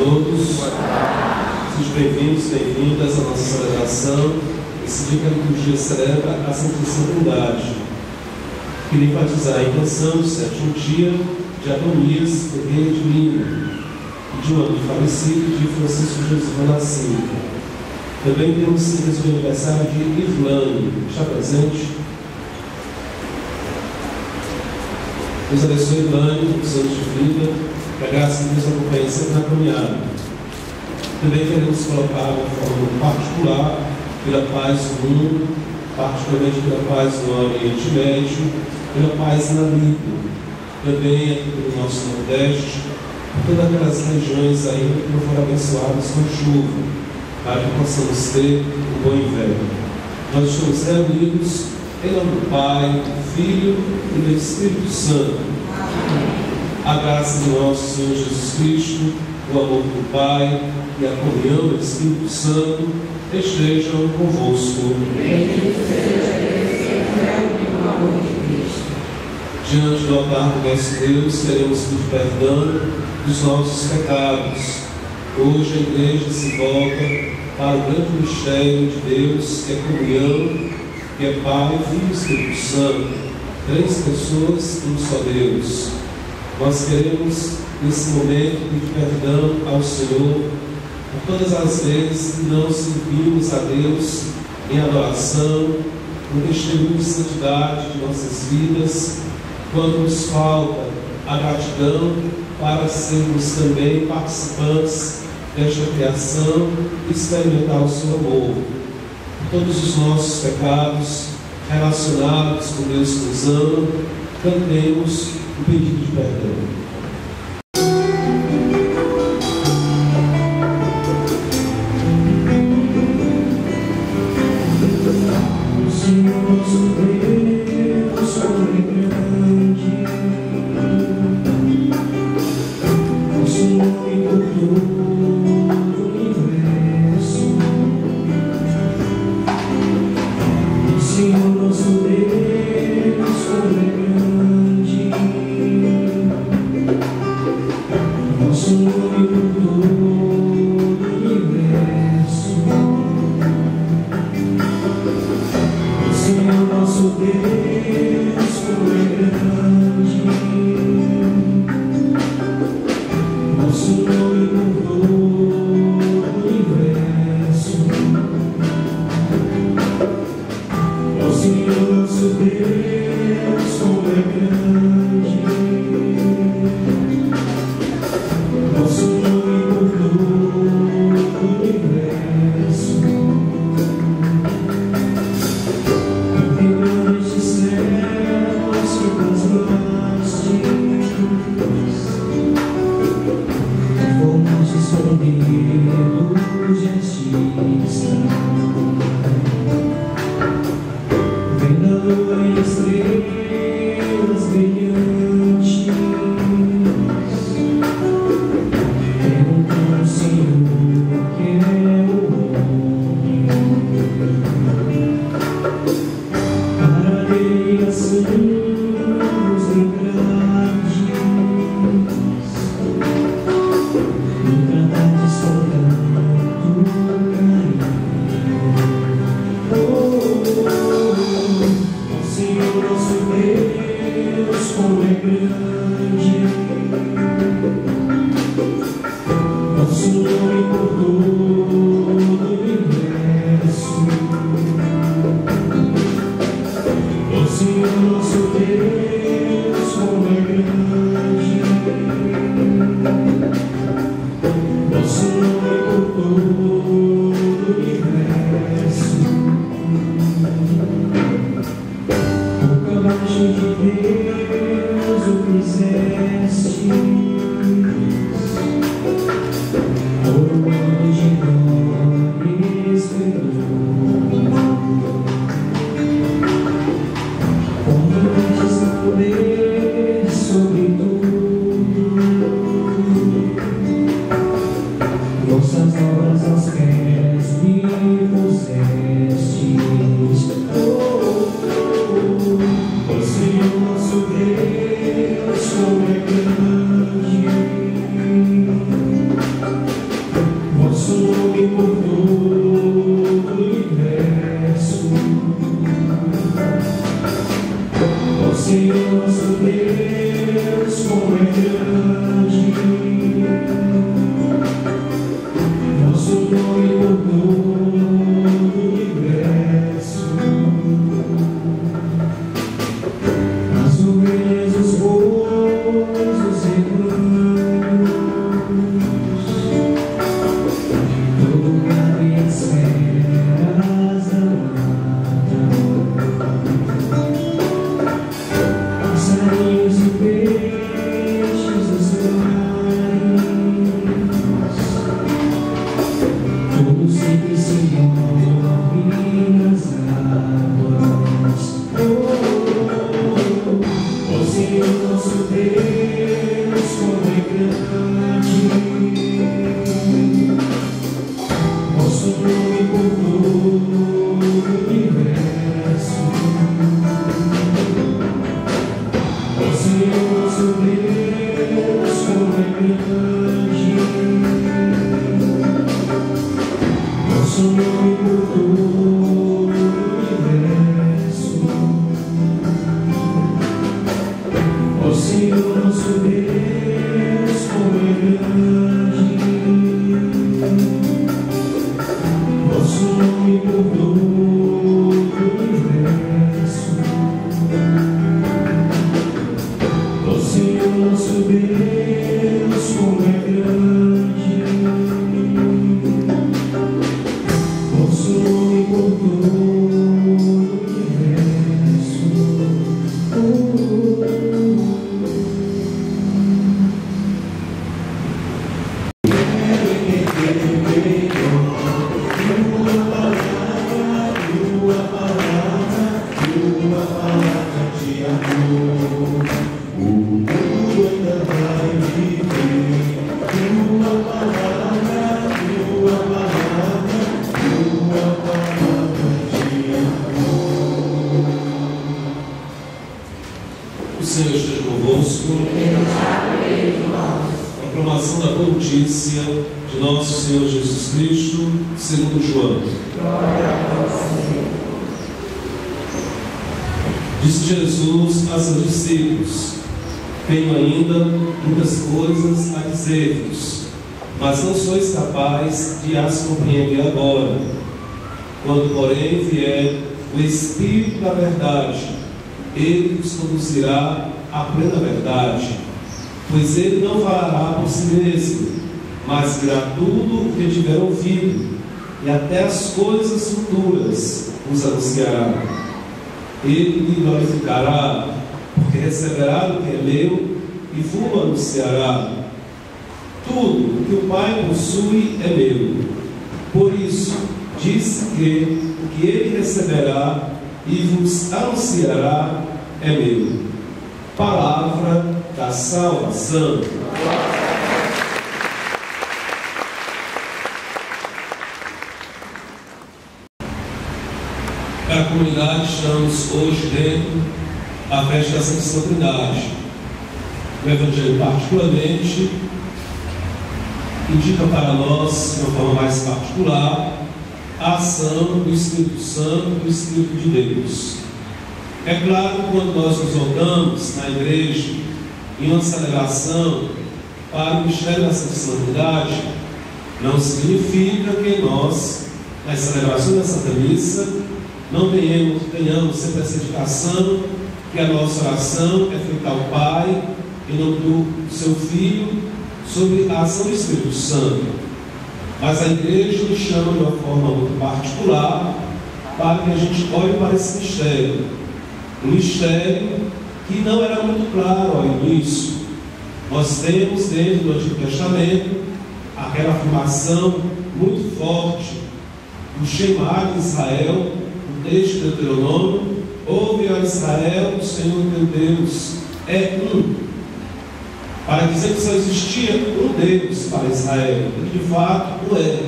todos. Sejam bem-vindos, bem-vindas à nossa celebração. Esse dia que a liturgia celebra a Santíssima Trindade. Queria enfatizar a intenção do sétimo dia de Adonias, do rei de Lino, e de um amigo falecido de Francisco José Renascimento. Também temos certeza do aniversário de Irlane. Está presente? Deus abençoe Irlane, muitos anos de vida, que a graça de Deus acompanhe sempre na caminhada. Também queremos colocar de forma particular pela paz do mundo, particularmente pela paz no Oriente Médio, pela paz na Líbia, também aqui pelo nosso Nordeste, por todas aquelas regiões ainda que não foram abençoadas com chuva, para que possamos ter um bom inverno. Nós estamos reunidos em nome do Pai, do Filho e do Espírito Santo. A graça do nosso Senhor Jesus Cristo, o amor do Pai e a comunhão do Espírito Santo estejam convosco. Diante do altar do nosso Deus, queremos pedir perdão dos nossos pecados. Hoje a igreja se volta para o grande mistério de Deus, que é comunhão, que é Pai, Filho e Espírito Santo, três pessoas e um só Deus. Nós queremos, nesse momento, pedir perdão ao Senhor por todas as vezes que não servimos a Deus em adoração, no testemunho de santidade de nossas vidas, quando nos falta a gratidão para sermos também participantes desta criação e experimentar o seu amor. Todos os nossos pecados relacionados com Deus que nos ama, cantemos o pedido de perdão. Senhor nosso Deus, como é grande, nosso nome por todo o universo. As ovelhas, os bois, os rebanhos, todo gado e as feras da mata, passarinhos e peixes dos mares, todos sempre se movem nas águas. Ó Senhor nosso Deus, como é grande, nosso nome por todo o universo. Ó Senhor nosso Deus, como é grande, nosso nome por todo o universo. Ó Senhor nosso Deus, como é grande, nosso nome por todo o universo. Ó Senhor nosso Deus, como é grande, nosso nome por todo o universo. Tua palavra de amor, o mundo ainda vai viver. Tua palavra de amor. O Senhor esteja convosco. Proclamação da boa notícia de nosso Senhor Jesus Cristo, segundo João. Disse Jesus a seus discípulos: tenho ainda muitas coisas a dizer-vos, mas não sois capazes de as compreender agora. Quando, porém, vier o Espírito da verdade, ele vos conduzirá à plena verdade, pois ele não falará por si mesmo, mas dirá tudo o que tiver ouvido, e até as coisas futuras vos anunciará. Ele lhe glorificará, porque receberá do que é meu e vos anunciará. Tudo o que o Pai possui é meu. Por isso, disse que o que ele receberá e vos anunciará é meu. Palavra da salvação. Para a comunidade, estamos hoje dentro da festa da Santíssima Trindade. O Evangelho, particularmente, indica para nós, de uma forma mais particular, a ação do Espírito Santo, do Espírito de Deus. É claro que quando nós nos voltamos na igreja em uma celebração para o mistério da Santíssima Trindade, não significa que nós, nas celebrações da Santa Missa, não tenhamos sempre essa indicação que a nossa oração é feita ao Pai, em nome do seu Filho, sobre a ação do Espírito Santo. Mas a igreja nos chama de uma forma muito particular para que a gente olhe para esse mistério. Um mistério que não era muito claro ao início. Nós temos dentro do Antigo Testamento aquela afirmação muito forte do Shema de Israel, no texto de Deuteronômio: ouve, ó Israel, o Senhor teu Deus é um. Para dizer que só existia um Deus para Israel, e de fato o é.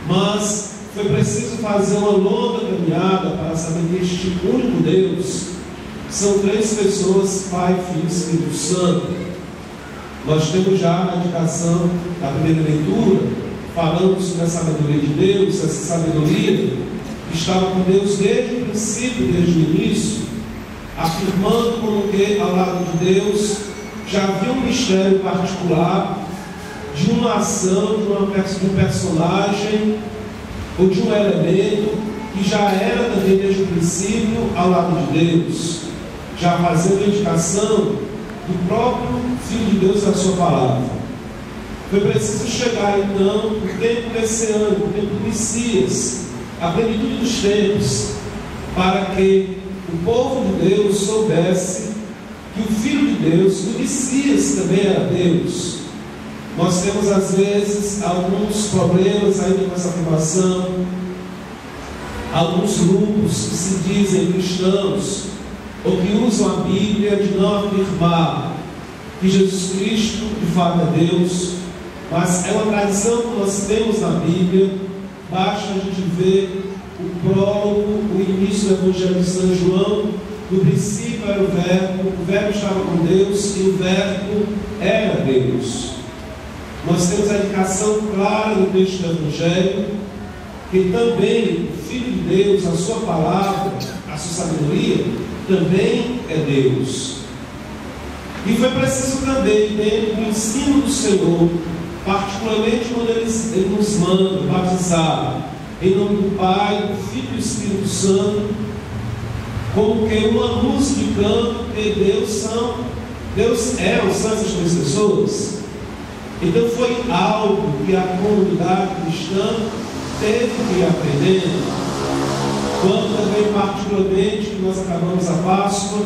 Mas foi preciso fazer uma longa caminhada para saber que este único Deus são três pessoas: Pai, Filho e Espírito Santo. Nós temos já na indicação da primeira leitura, falando sobre a sabedoria de Deus, essa sabedoria que estava com Deus desde o princípio, desde o início, afirmando como que, ao lado de Deus, já havia um mistério particular de uma ação, de um personagem ou de um elemento que já era também desde o princípio ao lado de Deus, já fazendo a indicação do próprio Filho de Deus na sua palavra. Foi preciso chegar então o tempo messiânico, o tempo do Messias, a plenitude dos tempos, para que o povo de Deus soubesse que o Filho de Deus, o Messias, também era Deus. Nós temos às vezes alguns problemas ainda com essa afirmação, alguns grupos que se dizem cristãos ou que usam a Bíblia de não afirmar que Jesus Cristo de fato é Deus, mas é uma tradição que nós temos na Bíblia. Basta a gente ver o prólogo, o início do Evangelho de São João. No princípio era o Verbo estava com Deus e o Verbo era Deus. Nós temos a indicação clara no texto do Evangelho que também o Filho de Deus, a sua palavra, a sua sabedoria, também é Deus. E foi preciso também, dentro do ensino do Senhor, particularmente quando Ele nos manda batizar em nome do Pai, do Filho e do Espírito Santo, como que uma luz de campo que Deus é o santo das três pessoas. Então foi algo que a comunidade cristã teve que ir aprendendo. Quando também, particularmente, que nós acabamos a Páscoa,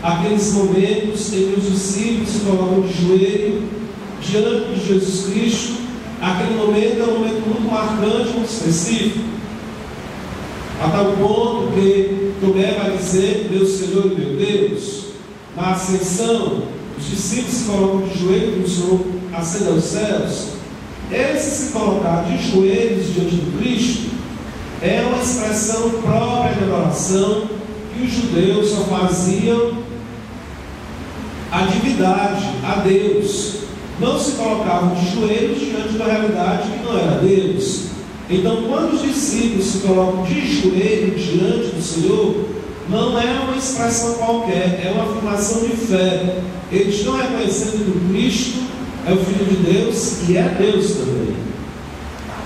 aqueles momentos em que os discípulos se colocam de joelho diante de Jesus Cristo, aquele momento é um momento muito marcante, muito específico, a tal ponto que Tomé vai dizer: meu Senhor e meu Deus. Na ascensão, os discípulos se colocam de joelho para o Senhor ascender aos céus. Esse se colocar de joelhos diante do Cristo é uma expressão própria de adoração que os judeus só faziam à divindade, a Deus. Não se colocavam de joelhos diante da realidade que não era Deus. Então, quando os discípulos se colocam de joelho diante do Senhor, não é uma expressão qualquer, é uma afirmação de fé. Eles estão reconhecendo que o Cristo é o Filho de Deus e é Deus também.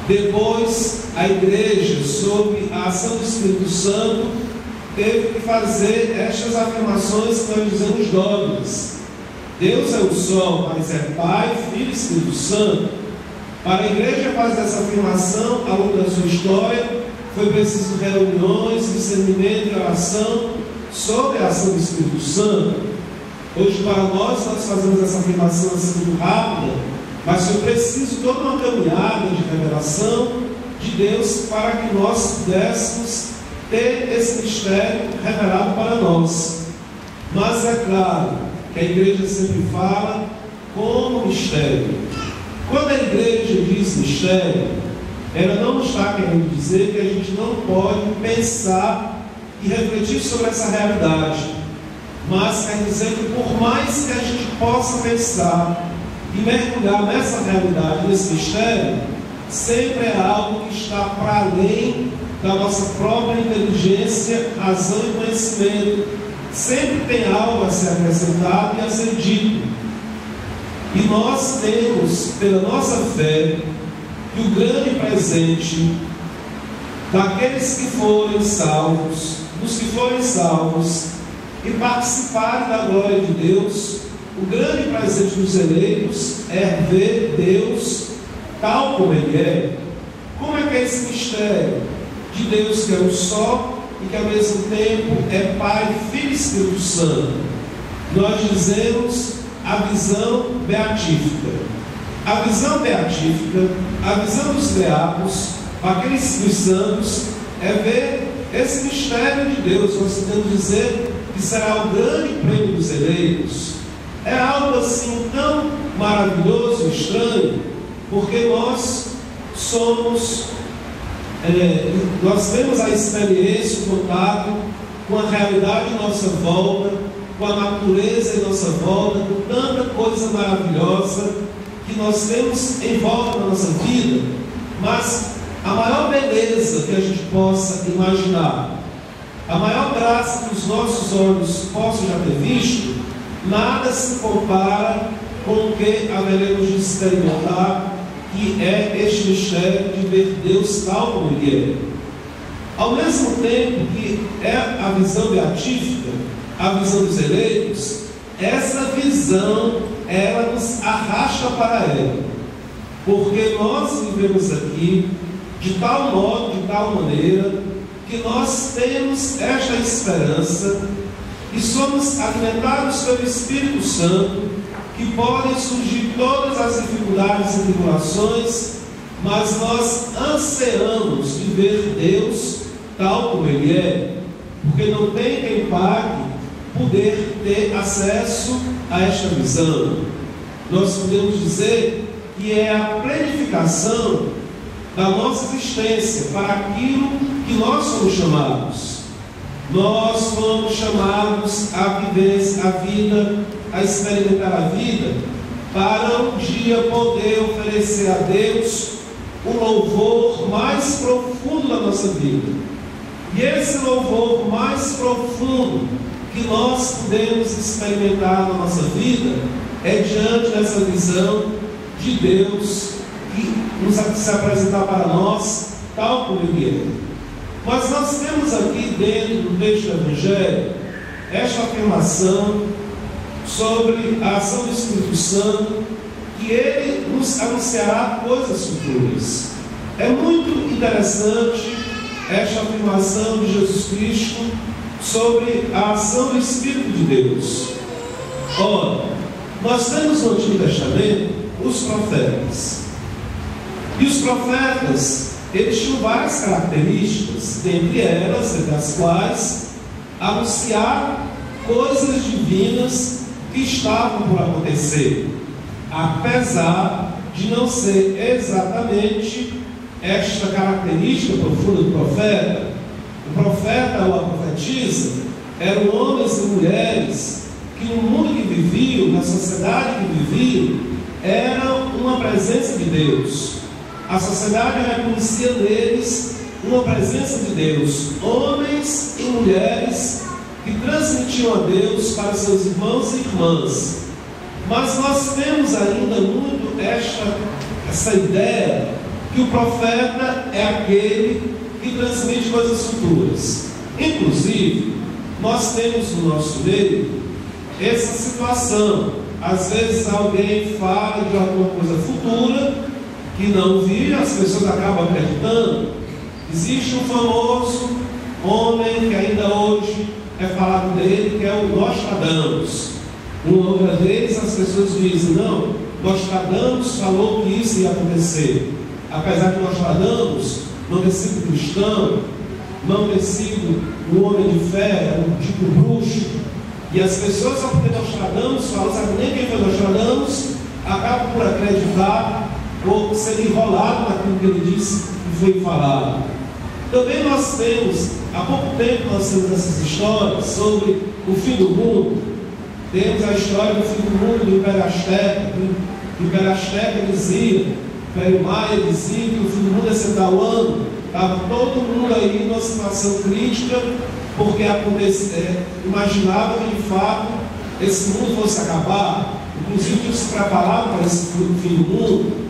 Depois, a igreja, sob a ação do Espírito Santo, teve que fazer estas afirmações que nós dizemos dogmas. Deus é o Sol, mas é Pai, Filho e Espírito Santo. Para a igreja fazer essa afirmação ao longo da sua história, foi preciso reuniões, discernimento e oração sobre a ação do Espírito Santo. Hoje, para nós fazemos essa afirmação assim muito rápida, mas foi preciso toda uma caminhada de revelação de Deus para que nós pudéssemos ter esse mistério revelado para nós. Mas é claro que a igreja sempre fala como mistério. Quando a igreja diz mistério, ela não está querendo dizer que a gente não pode pensar e refletir sobre essa realidade, mas quer dizer que por mais que a gente possa pensar e mergulhar nessa realidade, nesse mistério, sempre é algo que está para além da nossa própria inteligência, razão e conhecimento. Sempre tem algo a ser acrescentado e a ser dito. E nós temos, pela nossa fé, que o grande presente daqueles que forem salvos, dos que forem salvos e participarem da glória de Deus, o grande presente dos eleitos é ver Deus tal como Ele é. Como é que é esse mistério de Deus que é um só e que ao mesmo tempo é Pai, Filho e Espírito Santo? Nós dizemos a visão beatífica. A visão beatífica, a visão dos beatos, aqueles dos santos, é ver esse mistério de Deus. Nós podemos dizer que será o grande prêmio dos eleitos. É algo assim tão maravilhoso, estranho, porque nós temos a experiência, o contato com a realidade em nossa volta, com a natureza em nossa volta, com tanta coisa maravilhosa que nós temos em volta da nossa vida. Mas a maior beleza que a gente possa imaginar, a maior graça que os nossos olhos possam já ter visto, nada se compara com o que haveremos de experimentar, que é este mistério de ver Deus tal como Ele é. Ao mesmo tempo que é a visão beatífica, a visão dos eleitos, essa visão, ela nos arrasta para ela, porque nós vivemos aqui de tal modo, de tal maneira, que nós temos esta esperança e somos alimentados pelo Espírito Santo, que podem surgir todas as dificuldades e tribulações, mas nós ansiamos de ver Deus tal como Ele é, porque não tem quem pague poder ter acesso a esta visão. Nós podemos dizer que é a planificação da nossa existência para aquilo que nós somos chamados. Nós fomos chamados a viver a vida, a experimentar a vida, para um dia poder oferecer a Deus o louvor mais profundo da nossa vida. E esse louvor mais profundo que nós podemos experimentar na nossa vida é diante dessa visão de Deus que nos se apresentar para nós tal como Ele é. Mas nós temos aqui dentro do texto do Evangelho esta afirmação sobre a ação do Espírito Santo, que Ele nos anunciará coisas futuras. É muito interessante esta afirmação de Jesus Cristo sobre a ação do Espírito de Deus. Ora, nós temos no Antigo Testamento os profetas. E os profetas, eles tinham várias características, dentre elas, entre as quais anunciar coisas divinas que estavam por acontecer, apesar de não ser exatamente esta característica profunda do profeta. O profeta ou a profetisa eram homens e mulheres que no mundo que viviam, na sociedade que viviam, eram uma presença de Deus. A sociedade reconhecia neles uma presença de Deus, homens e mulheres que transmitiam a Deus para seus irmãos e irmãs. Mas nós temos ainda muito essa ideia que o profeta é aquele que transmite coisas futuras. Inclusive, nós temos no nosso meio essa situação. Às vezes alguém fala de alguma coisa futura que não viu, as pessoas acabam acreditando. Existe um famoso homem que ainda hoje é falado dele, que é o Nostradamus. Uma outra vez as pessoas dizem: não, Nostradamus falou que isso ia acontecer. Apesar de Nostradamus não ter sido cristão, não ter sido um homem de fé, um tipo bruxo, e as pessoas, ao ter Nostradamus, falam, sabe nem quem foi Nostradamus, acabam por acreditar ou ser enrolado naquilo que ele disse que foi falado. Também nós temos, há pouco tempo nós temos essas histórias sobre o fim do mundo. Temos a história do fim do mundo do Império Azteca. O Império Azteca dizia, o Império Maia dizia que o fim do mundo é ser tal ano. Estava todo mundo aí numa situação crítica, porque imaginava que de fato esse mundo fosse acabar, inclusive se preparava para esse fim do mundo.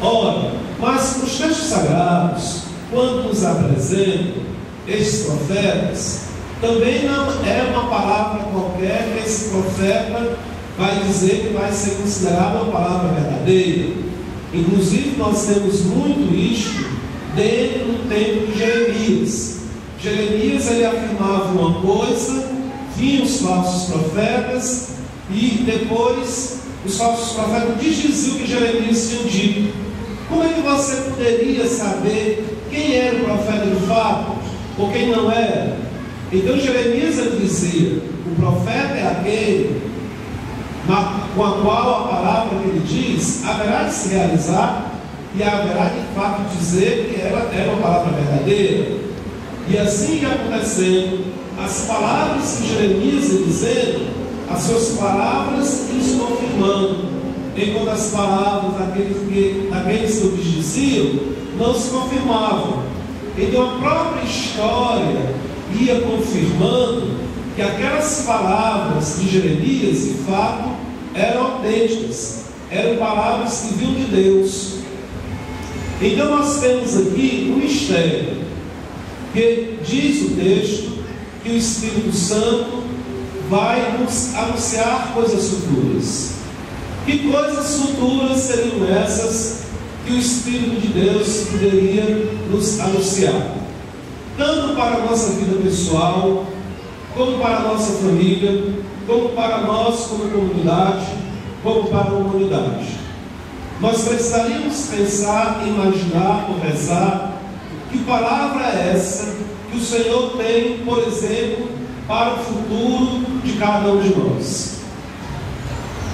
Ora, mas os textos sagrados, quando nos apresentam estes profetas, também não é uma palavra qualquer que esse profeta vai dizer que vai ser considerada uma palavra verdadeira. Inclusive nós temos muito isto dentro do tempo de Jeremias. Jeremias, ele afirmava uma coisa, vinham os falsos profetas, e depois os falsos profetas desdiziam o que Jeremias tinha dito. Como é que você poderia saber quem era o profeta de fato, ou quem não era? Então Jeremias, ele dizia: o profeta é aquele com a qual a palavra que ele diz haverá de se realizar, e haverá de fato dizer que ela era uma palavra verdadeira. E assim ia acontecendo, as palavras que Jeremias ia dizendo, as suas palavras iam confirmando, enquanto as palavras daqueles que o diziam não se confirmavam. Então a própria história ia confirmando que aquelas palavras de Jeremias, de fato, eram autênticas, eram palavras que vinham de Deus. Então nós temos aqui um mistério, que diz o texto que o Espírito Santo vai nos anunciar coisas futuras. Que coisas futuras seriam essas que o Espírito de Deus poderia nos anunciar? Tanto para a nossa vida pessoal, como para a nossa família, como para nós como comunidade, como para a humanidade. Nós precisaríamos pensar, imaginar, conversar, que palavra é essa que o Senhor tem, por exemplo, para o futuro de cada um de nós.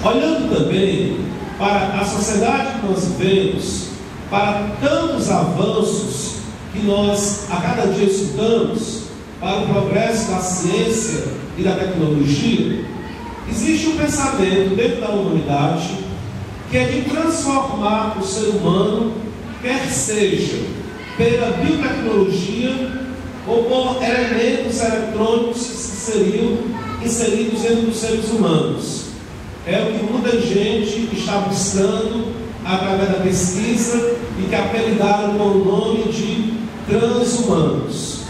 Olhando também para a sociedade que nós vivemos, para tantos avanços que nós a cada dia estudamos, para o progresso da ciência e da tecnologia, existe um pensamento dentro da humanidade que é de transformar o ser humano, quer seja pela biotecnologia ou por elementos eletrônicos que seriam inseridos dentro dos seres humanos. É o que muita gente está buscando através da pesquisa e que apelidaram com o nome de transhumanos.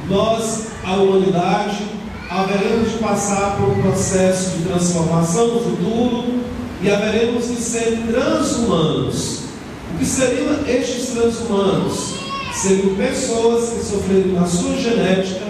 Nós, a humanidade, haveremos de passar por um processo de transformação no futuro e haveremos de ser transhumanos. O que seriam estes transhumanos? Seriam pessoas que sofreram na sua genética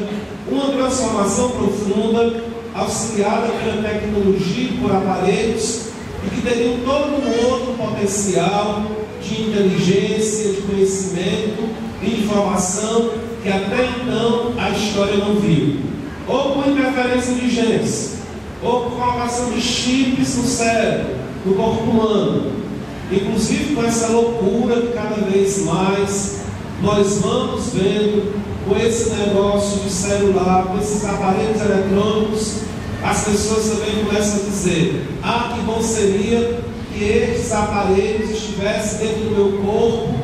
uma transformação profunda, auxiliada pela tecnologia e por aparelhos, e que teriam todo um outro potencial de inteligência, de conhecimento e de informação que até então a história não viu. Ou com interferência de genes, ou com colocação de chips no cérebro, no corpo humano. Inclusive com essa loucura que cada vez mais nós vamos vendo com esse negócio de celular, com esses aparelhos eletrônicos, as pessoas também começam a dizer: ah, que bom seria que estes aparelhos estivessem dentro do meu corpo,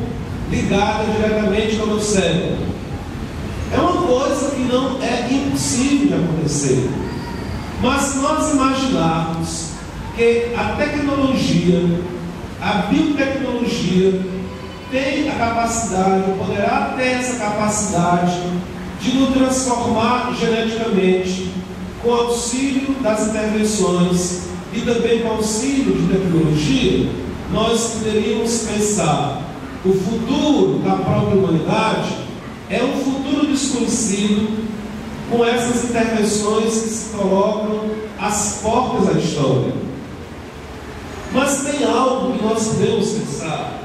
ligados diretamente ao meu cérebro. É uma coisa que não é impossível de acontecer. Mas se nós imaginarmos que a tecnologia, a biotecnologia, tem a capacidade, poderá ter essa capacidade de nos transformar geneticamente com auxílio das intervenções e também com auxílio de tecnologia, nós poderíamos pensar o futuro da própria humanidade é um futuro desconhecido com essas intervenções que se colocam às portas da história. Mas tem algo que nós podemos pensar.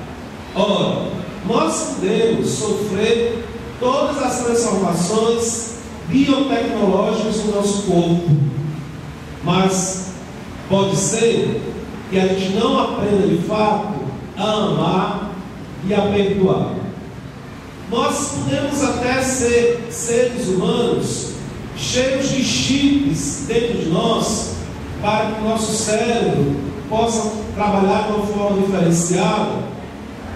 Ora, nós podemos sofrer todas as transformações biotecnológicas no nosso corpo, mas pode ser que a gente não aprenda de fato a amar e a perdoar. Nós podemos até ser seres humanos cheios de chips dentro de nós, para que o nosso cérebro possa trabalhar de uma forma diferenciada.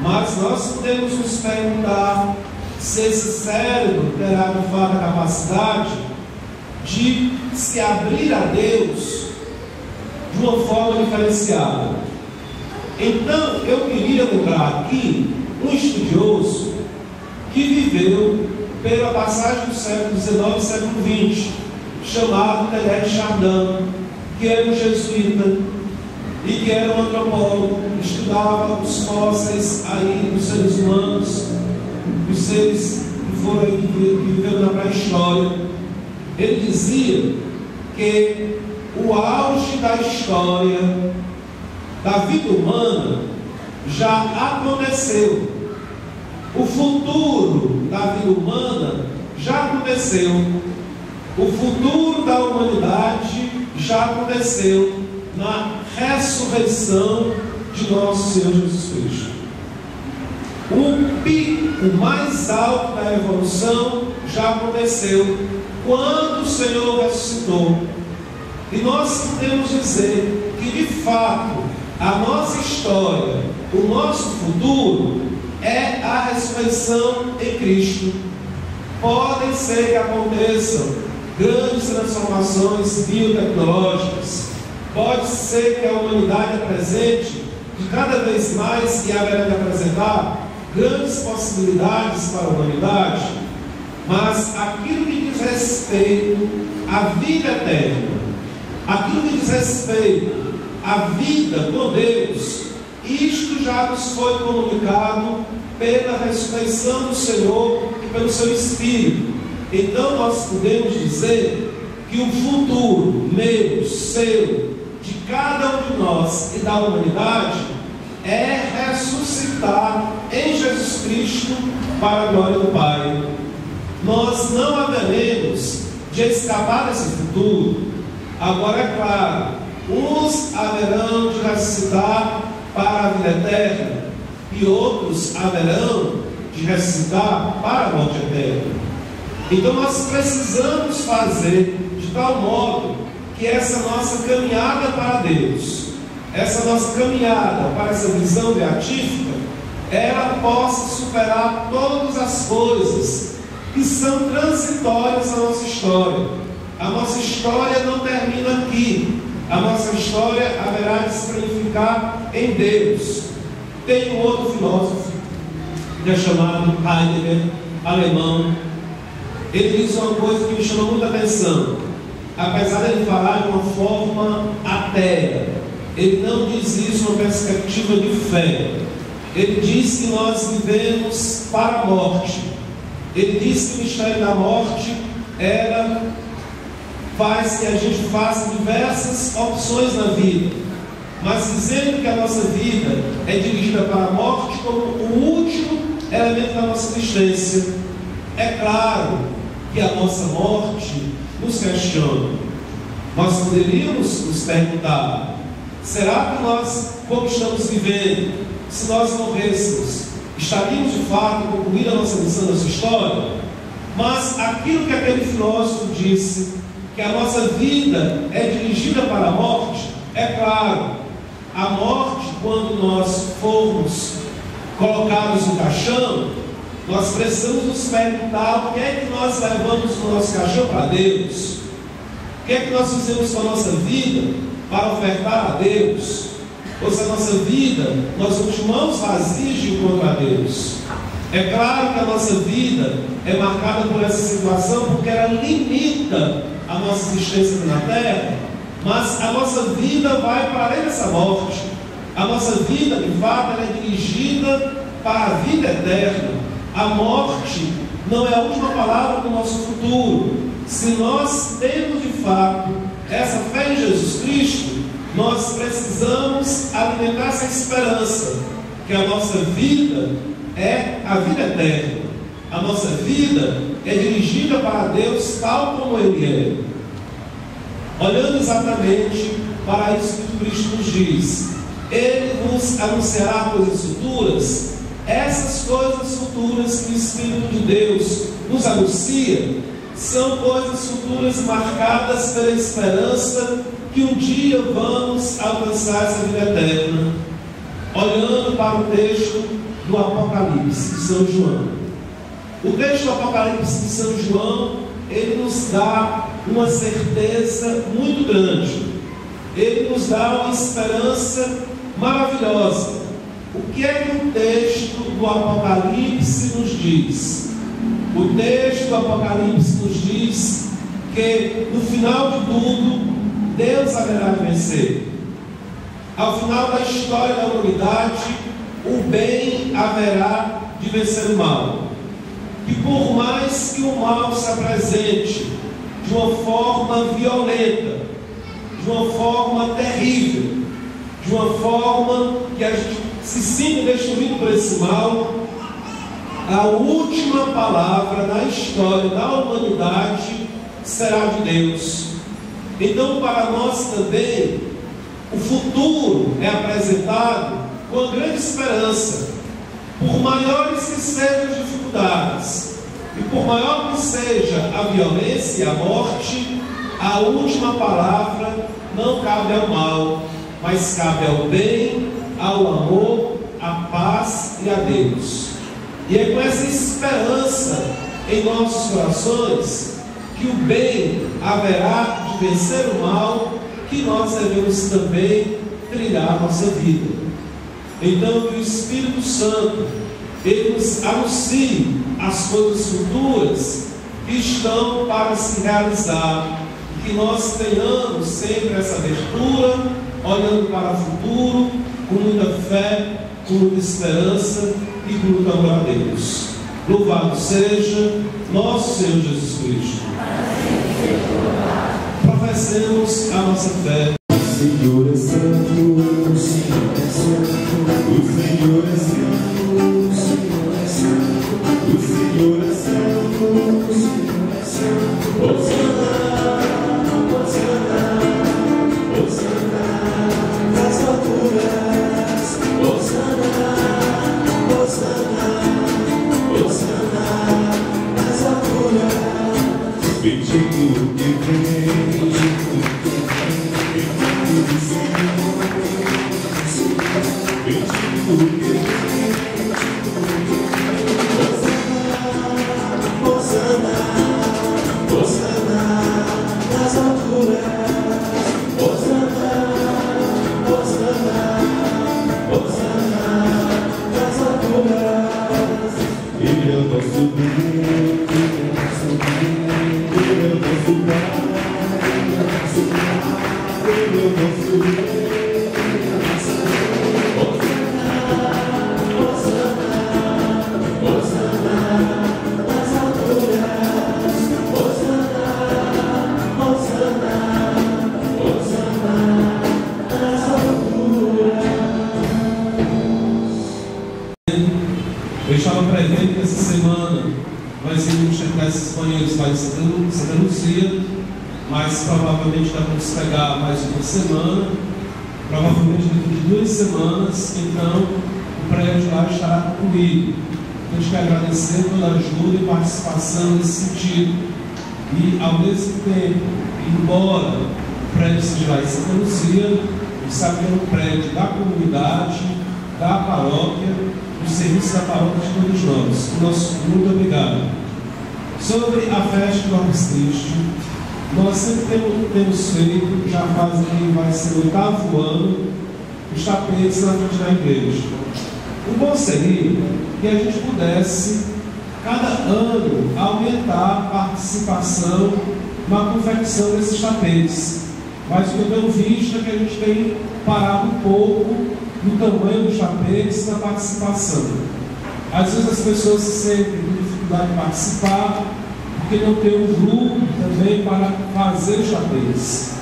Mas nós podemos nos perguntar se esse cérebro terá de fato a capacidade de se abrir a Deus de uma forma diferenciada. Então eu queria lembrar aqui um estudioso que viveu pela passagem do século XIX e século XX, chamado Teilhard de Chardin, que era um jesuíta e que era um antropólogo, estudava os fósseis aí dos seres humanos, os seres que foram aí, que viveram na pré-história. Ele dizia que o auge da história da vida humana já aconteceu. O futuro da vida humana já aconteceu. O futuro da humanidade já aconteceu na ressurreição de nosso Senhor Jesus Cristo. O pico mais alto da evolução já aconteceu quando o Senhor ressuscitou. E nós podemos dizer que de fato a nossa história, o nosso futuro é a ressurreição em Cristo. podem ser que aconteçam grandes transformações biotecnológicas. Pode ser que a humanidade apresente, de cada vez mais, e haverá de apresentar grandes possibilidades para a humanidade, mas aquilo que diz respeito à vida eterna, aquilo que diz respeito à vida com Deus, isto já nos foi comunicado pela ressurreição do Senhor e pelo seu Espírito. Então nós podemos dizer que o futuro meu, seu, de cada um de nós e da humanidade é ressuscitar em Jesus Cristo para a glória do Pai. Nós não haveremos de escapar desse futuro. Agora é claro, uns haverão de ressuscitar para a vida eterna e outros haverão de ressuscitar para a morte eterna. Então nós precisamos fazer de tal modo que essa nossa caminhada para Deus, essa nossa caminhada para essa visão beatífica, ela possa superar todas as coisas que são transitórias na nossa história. A nossa história não termina aqui. A nossa história haverá de se planificar em Deus. Tem um outro filósofo, que é chamado Heidegger, alemão. Ele diz uma coisa que me chamou muita atenção. Apesar de ele falar de uma forma ateia, ele não diz isso numa perspectiva de fé. Ele diz que nós vivemos para a morte. Ele diz que o mistério da morte faz que a gente faça diversas opções na vida, mas dizendo que a nossa vida é dirigida para a morte como o último elemento da nossa existência. É claro que a nossa morte nos questiona. Nós poderíamos nos perguntar: será que nós, como estamos vivendo, se nós morrêssemos, estaríamos de fato concluindo a nossa missão, a nossa história? Mas aquilo que aquele filósofo disse, que a nossa vida é dirigida para a morte, é claro. A morte, quando nós formos colocados no caixão, nós precisamos nos perguntar o que é que nós levamos no nosso caixão para Deus, o que é que nós fizemos com a nossa vida para ofertar a Deus, ou se a nossa vida nós continuamos vazios de encontro a Deus. É claro que a nossa vida é marcada por essa situação, porque ela limita a nossa existência na terra, mas a nossa vida vai para além dessa morte. A nossa vida, de fato, ela é dirigida para a vida eterna. A morte não é a última palavra do nosso futuro. Se nós temos de fato essa fé em Jesus Cristo, nós precisamos alimentar essa esperança, que a nossa vida é a vida eterna. A nossa vida é dirigida para Deus tal como Ele é. Olhando exatamente para isso que Cristo nos diz, Ele nos anunciará coisas futuras. Essas coisas futuras que o Espírito de Deus nos anuncia são coisas futuras marcadas pela esperança que um dia vamos alcançar essa vida eterna. Olhando para o texto do Apocalipse de São João. O texto do Apocalipse de São João, ele nos dá uma certeza muito grande. Ele nos dá uma esperança maravilhosa. O que é que o texto do Apocalipse nos diz? O texto do Apocalipse nos diz que no final de tudo, Deus haverá de vencer. Ao final da história da humanidade, o bem haverá de vencer o mal. E por mais que o mal se apresente de uma forma violenta, de uma forma terrível, de uma forma que a gente se sinta destruído por esse mal, a última palavra na história da humanidade será de Deus. Então, para nós também, o futuro é apresentado com uma grande esperança. Por maiores que sejam as dificuldades, e por maior que seja a violência e a morte, a última palavra não cabe ao mal, mas cabe ao bem, ao amor, à paz e a Deus. E é com essa esperança em nossos corações que o bem haverá de vencer o mal, que nós devemos também trilhar a nossa vida. Então, que o Espírito Santo ele nos anuncie as coisas futuras que estão para se realizar, e que nós tenhamos sempre essa abertura, olhando para o futuro, com muita fé, com muita esperança e com muito amor a Deus. Louvado seja nosso Senhor Jesus Cristo. Professemos a nossa fé. O Senhor é santo, o Senhor é santo, o Senhor é santo, o Senhor é santo, o Senhor é santo, o Senhor é santo. Hosana, Hosana, Hosana nas alturas. Hosana, Hosana, Hosana nas alturas. Bendito que vem. Eu estava prevendo que essa semana nós iríamos chegar esses banheiros lá em Santa Luzia, mas provavelmente vamos pegar mais uma semana, provavelmente dentro de 2 semanas, então o prédio lá estará concluído. Então, a gente quer agradecer pela ajuda e participação nesse sentido. E ao mesmo tempo, embora o prédio seja lá em Santa Luzia, a gente sabe que é um prédio da comunidade, da paróquia, do serviço da paróquia de todos nós. Nosso muito obrigado. Sobre a festa do Corpus Christi, nós sempre temos feito, já faz aqui, vai ser o 8º ano, os tapetes na frente da igreja. O bom seria que a gente pudesse, cada ano, aumentar a participação na confecção desses tapetes. Mas o que eu tenho visto é que a gente tem parado um pouco no tamanho dos tapetes e na participação. Às vezes as pessoas se sentem com dificuldade de participar, porque não tem um grupo também para fazer os tapetes.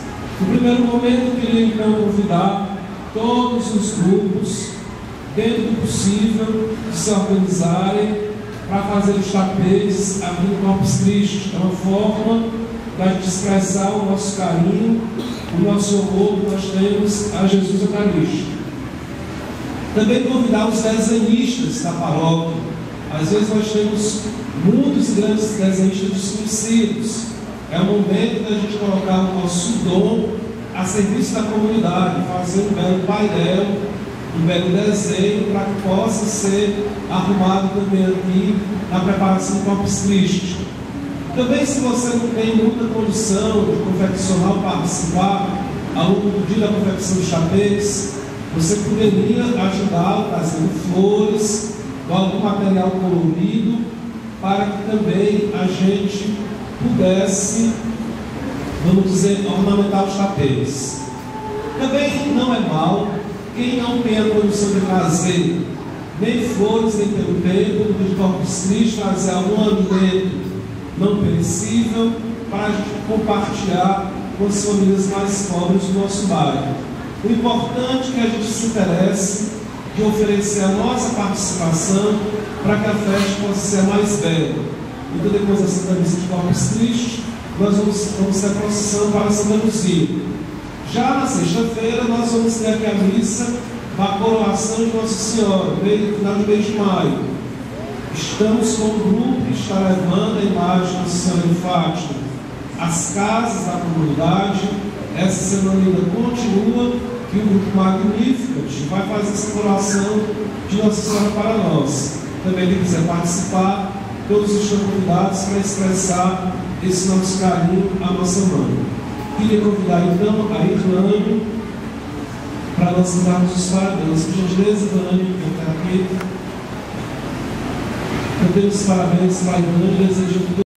No primeiro momento, eu queria então convidar todos os grupos, dentro do possível, de se organizarem para fazer os tapetes abrindo o Corpus Christi. É uma forma da gente expressar o nosso carinho, o nosso amor que nós temos a Jesus Eucarístico. Também convidar os desenhistas da paróquia. Às vezes nós temos muitos grandes desenhistas desconhecidos. É o momento da gente colocar o nosso dom a serviço da comunidade, fazer um belo painel, um belo desenho, para que possa ser arrumado também aqui na preparação do Corpus Christi. Também, se você não tem muita condição de confeccionar ou participar ao longo do dia da confecção dos tapetes, você poderia ajudar trazendo flores ou algum material colorido, para que também a gente pudesse, vamos dizer, ornamentar os tapetes. Também não é mal quem não tem a condição de trazer nem flores, nem pelo tempo do Corpus Christi, trazer algum alimento não perecível para a gente compartilhar com as famílias mais pobres do nosso bairro. O importante é que a gente se interesse de oferecer a nossa participação para que a festa possa ser mais bela. Então, depois da Santa Missa de Corpus Christi, nós vamos ter a procissão para a Santa Luzia. Já na sexta-feira, nós vamos ter aqui a missa da coroação de Nossa Senhora, no final do mês de maio. Estamos com um grupo que está levando a imagem de Nossa Senhora de Fátima às casas da comunidade. Essa semana ainda continua, e o grupo Magnificat vai fazer essa coroação de Nossa Senhora para nós. Também, quem quiser participar, todos estão convidados para expressar esse nosso carinho à nossa mãe. Queria convidar então a Irlane para nós darmos os parabéns. Por gentileza, Irlane, vem cá aqui. Cantemos os parabéns para a Irlane, desejando